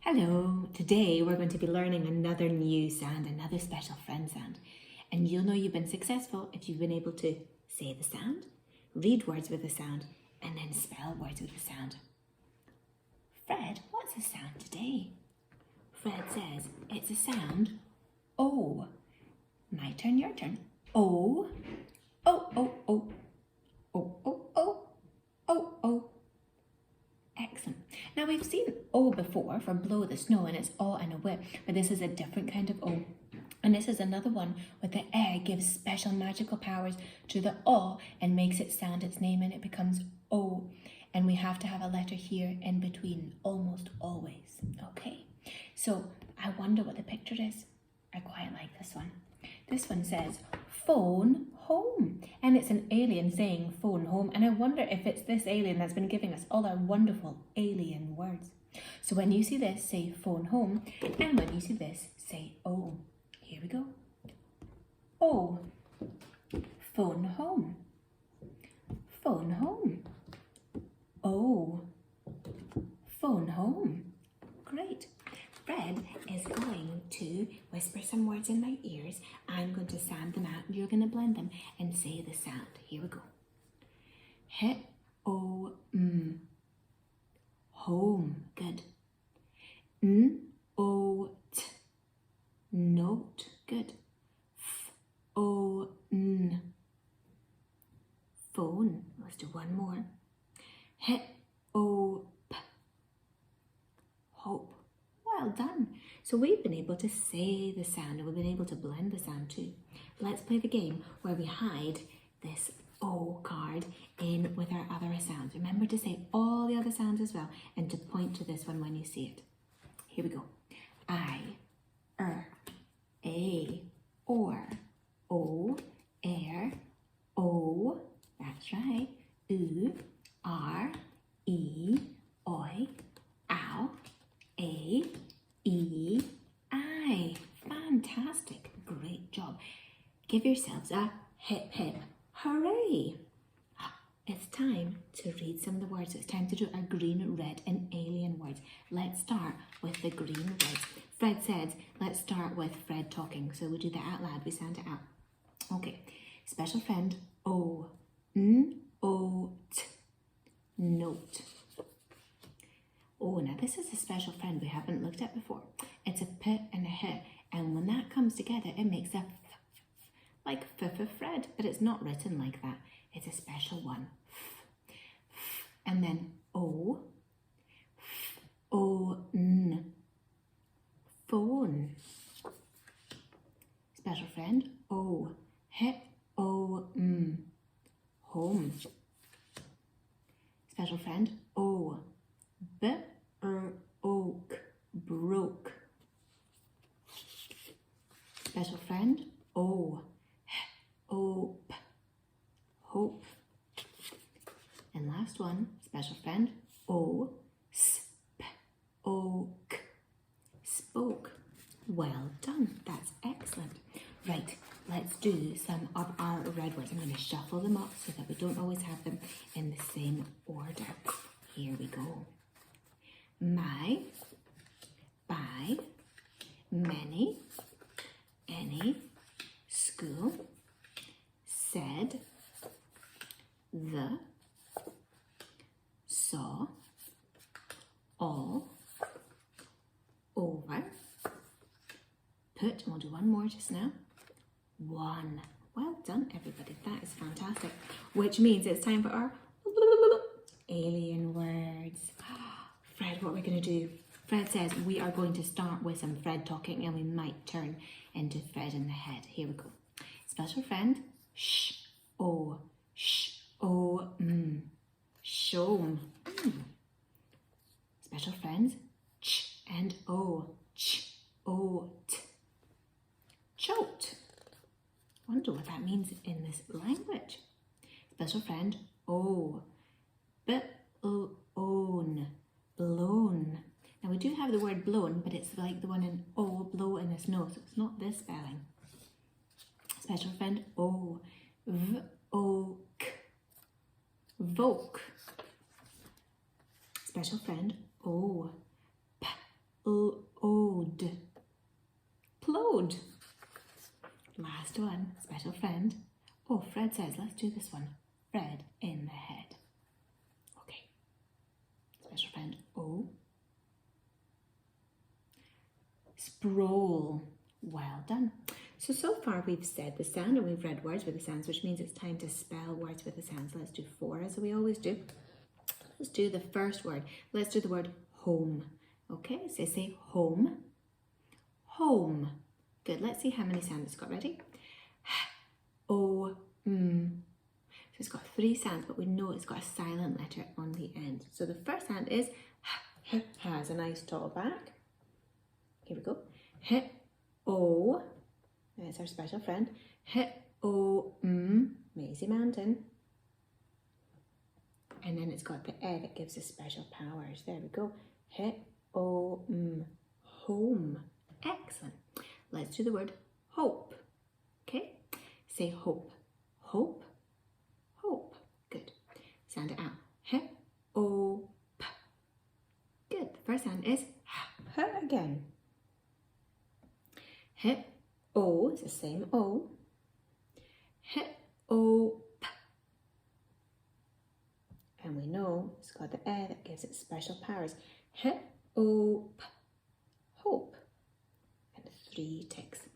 Hello, today we're going to be learning another new sound, another special friend sound. And you'll know you've been successful if you've been able to say the sound, read words with the sound, and then spell words with the sound. Fred, what's the sound today? Fred says it's a sound O. My turn, your turn. O, O, O, O, O, O, O, O, O. Excellent. Now we've seen O before for blow the snow and it's O and a whip, but this is a different kind of O. And this is another one where the E gives special magical powers to the O and makes it sound its name and it becomes O. And we have to have a letter here in between, almost always. Okay, so I wonder what the picture is. I quite like this one. This one says phone home, and it's an alien saying phone home, and I wonder if it's this alien that's been giving us all our wonderful alien words. So when you see this, say phone home, and when you see this, say O. Here we go. O, phone home, phone home. O, phone home. Great. Fred is going to whisper some words in my ears. I'm going to sound them out and you're going to blend them and say the sound. Here we go. H-O-M. Home. Good. N-O-T. Note. Good. F-O-N. Phone. Let's do one more. H-O-P. Hope. Well done. So we've been able to say the sound and we've been able to blend the sound too. Let's play the game where we hide this O card in with our other sounds. Remember to say all the other sounds as well and to point to this one when you see it. Here we go. I, A, or, O, O, that's right, U, R, E, Oi, Ow, A, E, I. Fantastic. Great job. Give yourselves a hip hip hooray. It's time to read some of the words. It's time to do our green, red and alien words. Let's start with the green words. Fred said, let's start with Fred talking. So we'll do that out loud. We sound it out. Okay. Special friend, O, N-O-T, note. Oh, now this is a special friend we haven't looked at before. It's a P and a H, and when that comes together, it makes a F, like F for Fred, but it's not written like that. It's a special one. F, and then O, O-N, phone. Special friend, O, H-O-M, home. Special friend, O, B-R-oak, broke. Special friend, O, H-O-P, hope. And last one, special friend, O, S-P-O-K, spoke. Well done, that's excellent. Right, let's do some of our red words. I'm going to shuffle them up so that we don't always have them in the same order. Here we go. My, by, many, any, school, said, the, saw, all, over, put, and we'll do one more just now, one. Well done, everybody. That is fantastic. Which means it's time for our alien words. Fred, what are we going to do? Fred says we are going to start with some Fred talking and we might turn into Fred in the head. Here we go. Special friend, sh-o, show. Special friends, ch and o, ch-o-t, choked. Wonder what that means in this language. Special friend, o, b-o-own, blown. Now we do have the word blown, but it's like the one in O, blow in the snow, so it's not this spelling. Special friend, O, v-o-k, voke. Special friend, O, p-l special friend. Oh, Fred says, let's do this one. Fred in the head. Okay. Special friend O. Sprawl. Well done. So far we've said the sound and we've read words with the sounds, which means it's time to spell words with the sounds. Let's do 4 as we always do. Let's do the first word. Let's do the word home. Okay, so say home. Home. Good. Let's see how many sounds it's got. Ready? O, m. So it's got 3 sounds, but we know it's got a silent letter on the end. So the first sound is h, has a nice tall back. Here we go. H, O. There's our special friend. H, O, m. Maisie Mountain. And then it's got the E that gives us special powers. There we go. H, O, m. Home. Excellent. Let's do the word hope. Okay? Say hope. Hope. Hope. Good. Sound it out. H, O, p. Good. The first sound is h again. H, O is the same O. H, O, p. And we know it's got the E that gives it special powers. H, O, p. Hope. And 3 ticks.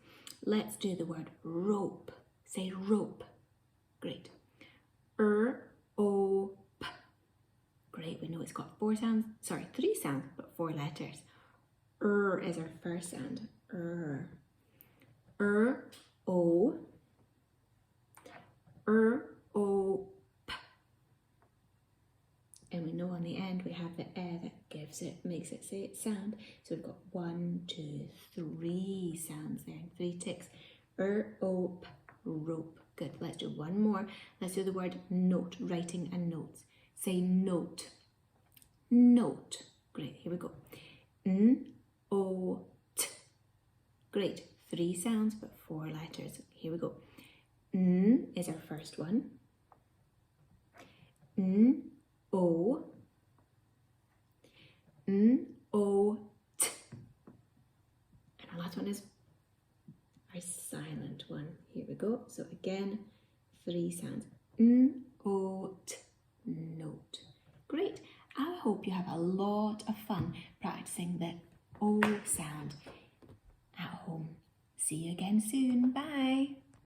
Let's do the word rope. Say rope. Great. O, p. Great. We know it's got 3 sounds, but 4 letters. Is our first sound. O. O, p. And we know on the end we have the E that makes it say its sound. So we've got 1, 2, 3 sounds there and 3 ticks. O, p, rope. Good. Let's do one more. Let's do the word note, writing and notes. Say note. Note. Great. Here we go. O, t. Great. 3 sounds but 4 letters. Here we go. N is our first one. O. O, t. And our last one is our silent one. Here we go. So again, 3 sounds. O, t. Note. Great. I hope you have a lot of fun practicing the O sound at home. See you again soon. Bye.